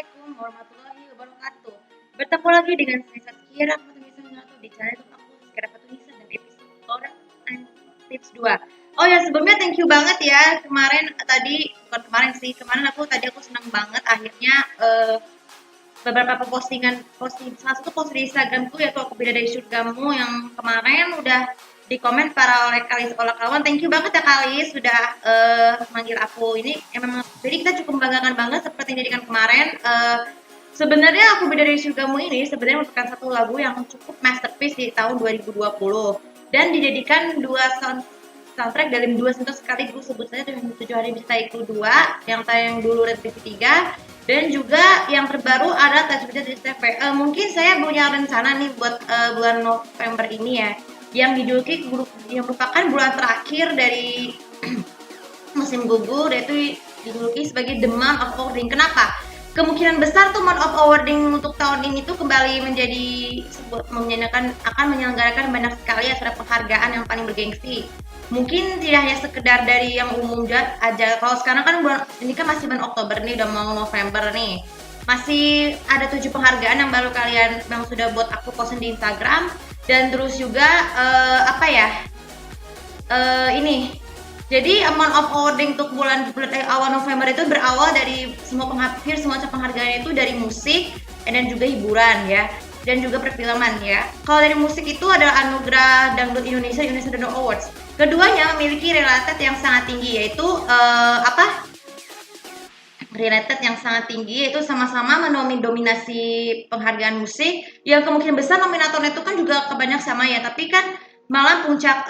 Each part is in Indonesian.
Assalamualaikum warahmatullahi wabarakatuh. Bertemu lagi dengan saya Saskia Rahmatullah di channel aku Saskia Rahmatullah dan episode orang and tips 2. Oh ya, sebelumnya thank you banget ya. Kemarin aku senang banget akhirnya beberapa posting salah satu post di Instagramku yaitu aku beda dari surgamu yang kemarin udah di komen para oleh Kalis Olah Kawan. Thank you banget ya Kalis sudah manggil aku. Ini memang jadi kita cukup membanggakan banget seperti yang dijadikan kemarin. Sebenarnya aku beda dari surgamu ini sebenarnya merupakan satu lagu yang cukup masterpiece di tahun 2020 dan dijadikan soundtrack dalam dua sentuh sekaligus, sebut saja dengan 7 hari Bisaiku 2 yang tayang dulu di TV3 dan juga yang terbaru ada Tajwid di TV. Mungkin saya punya rencana nih buat bulan November ini ya, yang dijuluki yang merupakan bulan terakhir dari musim gugur, yaitu dijuluki sebagai The Month of Awarding. Kenapa? Kemungkinan besar tuh Month of Awarding untuk tahun ini tuh kembali menjadi akan menyelenggarakan banyak sekali acara penghargaan yang paling bergengsi. Mungkin tidak hanya sekedar dari yang umum aja. Kalau sekarang kan ini kan masih bulan Oktober nih, udah mau November nih. Masih ada 7 penghargaan yang baru yang sudah buat aku posting di Instagram, dan terus juga ini. Jadi amount of awarding untuk bulan awal November itu berawal dari semua penghargaan itu dari musik dan juga hiburan ya, dan juga perfilman ya. Kalau dari musik itu adalah Anugerah Dangdut Indonesia Dangdut Awards. Keduanya memiliki related yang sangat tinggi, yaitu yaitu sama-sama mendominasi penghargaan musik yang kemungkinan besar nominatornya itu kan juga kebanyak sama ya, tapi kan malah puncak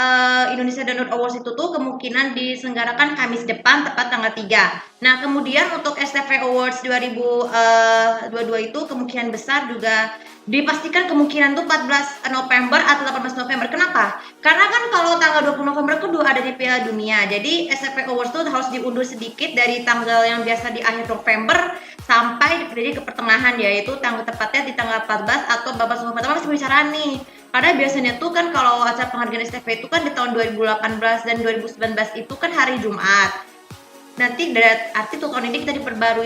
Indonesia Dangdut Awards itu tuh kemungkinan diselenggarakan Kamis depan tepat tanggal 3. Nah, kemudian untuk STV Awards 2022 itu kemungkinan besar juga dipastikan kemungkinan tuh 14 November atau 18 November. Kenapa? Karena kan kalau tanggal 20 November itu ada di Piala Dunia. Jadi STV Awards tuh harus diundur sedikit dari tanggal yang biasa di akhir November sampai ke pertengahan, yaitu tepatnya di tanggal 14 atau 18 November. Masih bicara nih. Karena biasanya tuh kan kalau acara penghargaan STV itu kan di tahun 2018 dan 2019 itu kan hari Jumat. Nanti arti tuh tahun ini kita diubah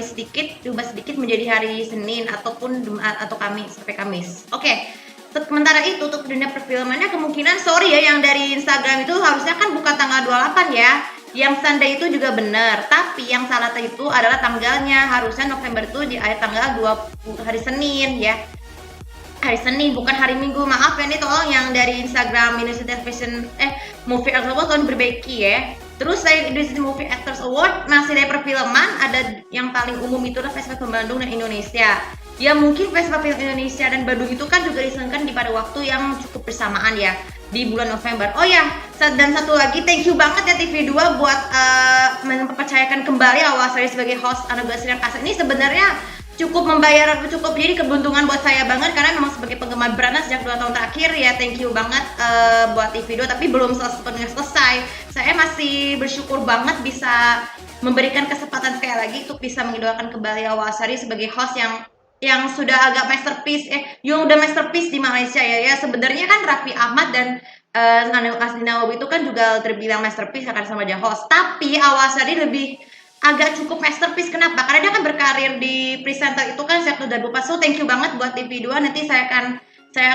sedikit menjadi hari Senin ataupun Jumat atau Kamis. Oke. Sementara itu untuk dunia perfilmannya kemungkinan yang dari Instagram itu harusnya kan bukan tanggal 28 ya. Yang Sunday itu juga benar, tapi yang salah itu adalah tanggalnya. Harusnya November itu di akhir tanggal 20 hari Senin ya. Hari Senin bukan hari Minggu. Maaf ya, nih tolong yang dari Instagram Indonesia Television Movie Actors Award tolong diperbaiki ya. Terus saya Indonesia Movie Actors Award masih dari perfilman, ada yang paling umum itu adalah Festival Film Bandung dan Indonesia. Ya mungkin Festival Film Indonesia dan Bandung itu kan juga diselenggarakan di pada waktu yang cukup bersamaan ya, di bulan November. Oh ya, dan satu lagi thank you banget ya TV2 buat mempercayakan kembali Awasari sebagai host Anugerah Sri Kasih. Ini sebenarnya cukup jadi keberuntungan buat saya banget, karena memang sebagai penggemar Brana sejak 2 tahun terakhir ya. Thank you banget buat TV2, tapi belum selesai. Saya masih bersyukur banget bisa memberikan kesempatan sekali lagi untuk bisa mengidolakan kembali Awasari sebagai host yang sudah agak yang udah masterpiece di Malaysia ya. Sebenarnya kan Raffi Ahmad dan Asli Nawawi itu kan juga terbilang masterpiece akan sama aja host, tapi Awasari lebih agak cukup masterpiece. Kenapa? Karena dia kan berkarir di presenter itu kan sejak 2004. So thank you banget buat TV2. Nanti saya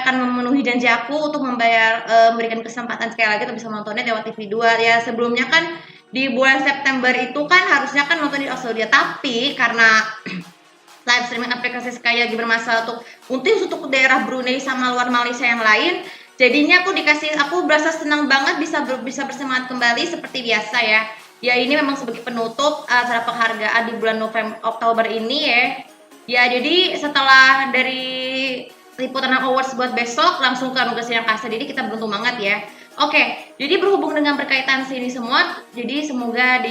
akan memenuhi janji aku untuk memberikan kesempatan sekali lagi untuk bisa nontonnya lewat TV2 ya. Sebelumnya kan di bulan September itu kan harusnya kan nonton di Australia, tapi karena live streaming aplikasi Sky lagi bermasalah untuk daerah Brunei sama luar Malaysia yang lain, jadinya aku berasa senang banget bisa bersemangat kembali seperti biasa ya. Ya ini memang sebagai penutup acara penghargaan di bulan Oktober ini ya. Ya jadi setelah dari liputan awards buat besok langsung ke Anugerah Sri Kasih, jadi kita beruntung banget ya. Oke, jadi berhubung dengan berkaitan sini semua, jadi semoga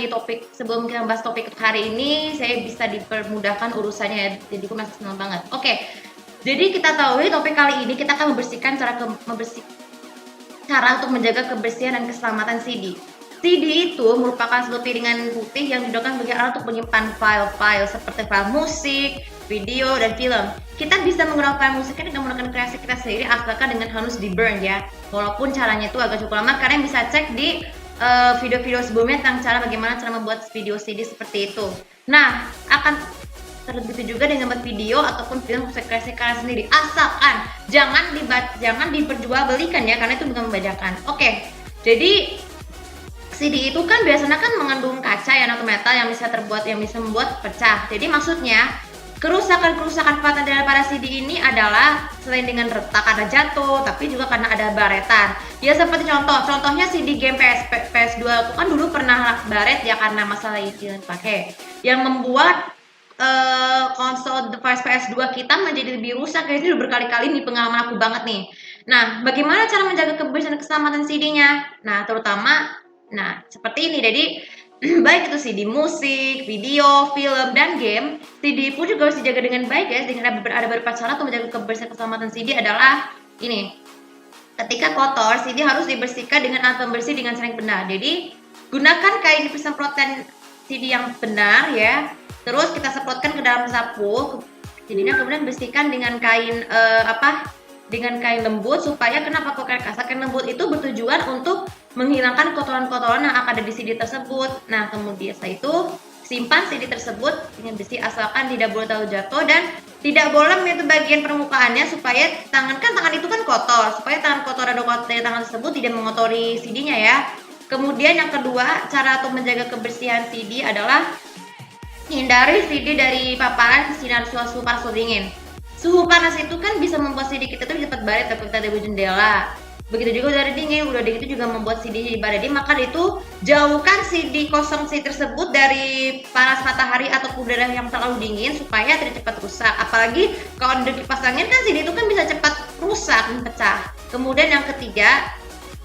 sebelum kita bahas topik hari ini saya bisa dipermudahkan urusannya ya. Jadi aku masih senang banget. Oke, jadi kita tahu topik kali ini kita akan membersihkan cara untuk menjaga kebersihan dan keselamatan CD. CD itu merupakan sebuah piringan putih yang digunakan sebagai alat untuk menyimpan file-file seperti file musik, video, dan film. Kita bisa menggunakan file musiknya dengan menggunakan kreasi kita sendiri asalkan dengan harus di burn ya. Walaupun caranya itu agak cukup lama, kalian bisa cek di video-video sebelumnya tentang bagaimana cara membuat video CD seperti itu. Nah, terbegitu juga dengan membuat video ataupun film kreasi kalian sendiri, asalkan jangan diperjualbelikan ya, karena itu bukan membajakan. Oke, jadi CD itu kan biasanya kan mengandung kaca ya atau metal yang bisa membuat pecah. Jadi maksudnya kerusakan fatal daripada CD ini adalah selain dengan retak karena jatuh, tapi juga karena ada baretan. Ya seperti contohnya CD game PS2 aku kan dulu pernah baret ya karena masalah yang pakai, yang membuat konsol device PS2 kita menjadi lebih rusak. Ini udah berkali-kali nih pengalaman aku banget nih. Nah, bagaimana cara menjaga kebersihan dan keselamatan CD-nya? Nah, seperti ini. Jadi baik itu CD musik, video, film, dan game, CD pun juga harus dijaga dengan baik ya. Dengan ada beberapa cara untuk menjaga kebersihan keselamatan CD adalah ini. Ketika kotor, CD harus dibersihkan dengan alat pembersih dengan cara yang benar. Jadi gunakan kain disemprotan CD yang benar ya. Terus kita semprotkan ke dalam sapu. Jadinya kemudian bersihkan dengan kain dengan kain lembut. Supaya kenapa kok kain kasar? Kain lembut itu bertujuan untuk menghilangkan kotoran-kotoran yang ada di CD tersebut. Nah, kemudian setelah itu simpan CD tersebut dengan bersih, asalkan tidak boleh terlalu jatuh dan tidak boleh menyentuh bagian permukaannya, supaya tangan itu kan kotor, supaya tangan kotor dari tangan tersebut tidak mengotori CD-nya ya. Kemudian yang kedua, cara untuk menjaga kebersihan CD adalah hindari CD dari paparan sinar suhu panas dingin. Suhu panas itu kan bisa membuat CD kita tuh cepat baret kalau kita ada jendela. Begitu juga udara dingin itu juga membuat CD baret. Maka itu jauhkan CD kosong CD tersebut dari panas matahari ataupun udara yang terlalu dingin supaya tidak cepat rusak. Apalagi kalau ada kipas angin kan CD itu kan bisa cepat rusak dan pecah. Kemudian yang ketiga,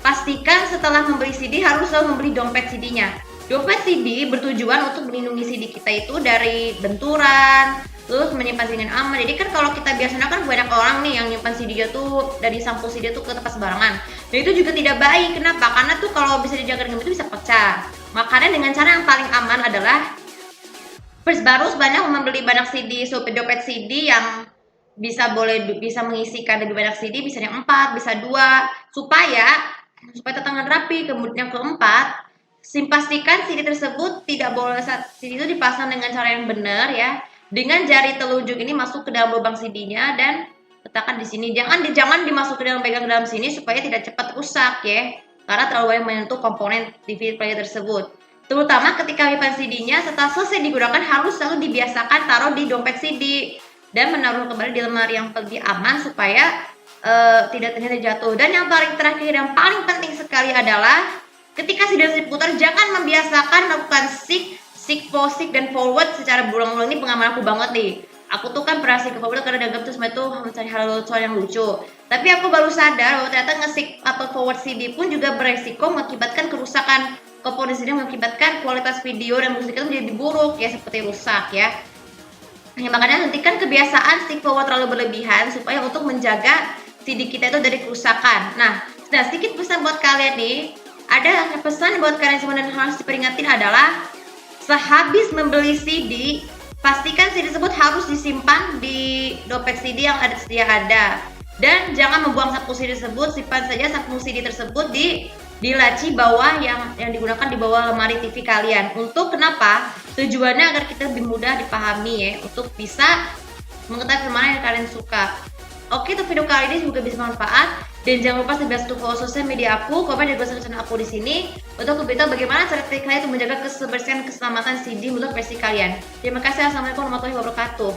pastikan setelah membeli CD harus selalu membeli dompet CD-nya. Dompet CD bertujuan untuk melindungi CD kita itu dari benturan, terus menyimpan dengan aman. Jadi kan kalau kita biasanya kan banyak orang nih yang nyimpan CD-nya tuh dari sampul CD tuh ke tempat sembarangan. Dan itu juga tidak baik. Kenapa? Karena tuh kalau bisa dijaga dengan itu bisa pecah. Makanya dengan cara yang paling aman adalah baru sebanyak membeli banyak CD, dompet CD yang bisa mengisikan lebih banyak CD, bisa yang 4, bisa 2, supaya tertangan rapi. Kemudian yang keempat, pastikan CD tersebut tidak boleh CD itu dipasang dengan cara yang benar ya. Dengan jari telunjuk ini masuk ke dalam lubang CD-nya dan letakkan di sini. Jangan dimasukkan pegang ke dalam sini supaya tidak cepat rusak ya. Karena terlalu banyak menyentuh komponen DVD player tersebut. Terutama ketika menyimpan CD-nya, setelah selesai digunakan harus selalu dibiasakan taruh di dompet CD dan menaruh kembali di lemari yang lebih aman supaya tidak jatuh. Dan yang paling terakhir dan paling penting sekali adalah ketika CD diputar, jangan membiasakan melakukan seek, dan forward secara berulang-ulang. Ini pengalaman aku banget nih. Aku tuh kan pernah seek forward karena dianggap tuh semua itu mencari hal yang lucu. Tapi aku baru sadar bahwa ternyata nge-seek atau forward CD pun juga beresiko mengakibatkan kerusakan komponen CD, mengakibatkan kualitas video dan musik itu menjadi buruk ya, seperti rusak ya. Makanya hentikan kebiasaan seek forward terlalu berlebihan supaya untuk menjaga CD kita itu dari kerusakan. Nah, sedikit pesan buat kalian nih. Ada pesan buat kalian semua dan harus diperingatin adalah sehabis membeli CD, pastikan CD tersebut harus disimpan di dompet CD yang sedia ada. Dan jangan membuang sapu CD tersebut, simpan saja sapu CD tersebut di laci bawah yang digunakan di bawah lemari TV kalian. Untuk kenapa? Tujuannya agar kita lebih mudah dipahami ya, untuk bisa mengetahui mana yang kalian suka. Oke, untuk video kali ini semoga bisa bermanfaat. Dan jangan lupa subscribe untuk follow sosial media aku, komen dan channel aku di sini untuk memberitahu bagaimana cara kalian untuk menjaga kebersihan keselamatan CD untuk versi kalian. Terima kasih. Assalamualaikum warahmatullahi wabarakatuh.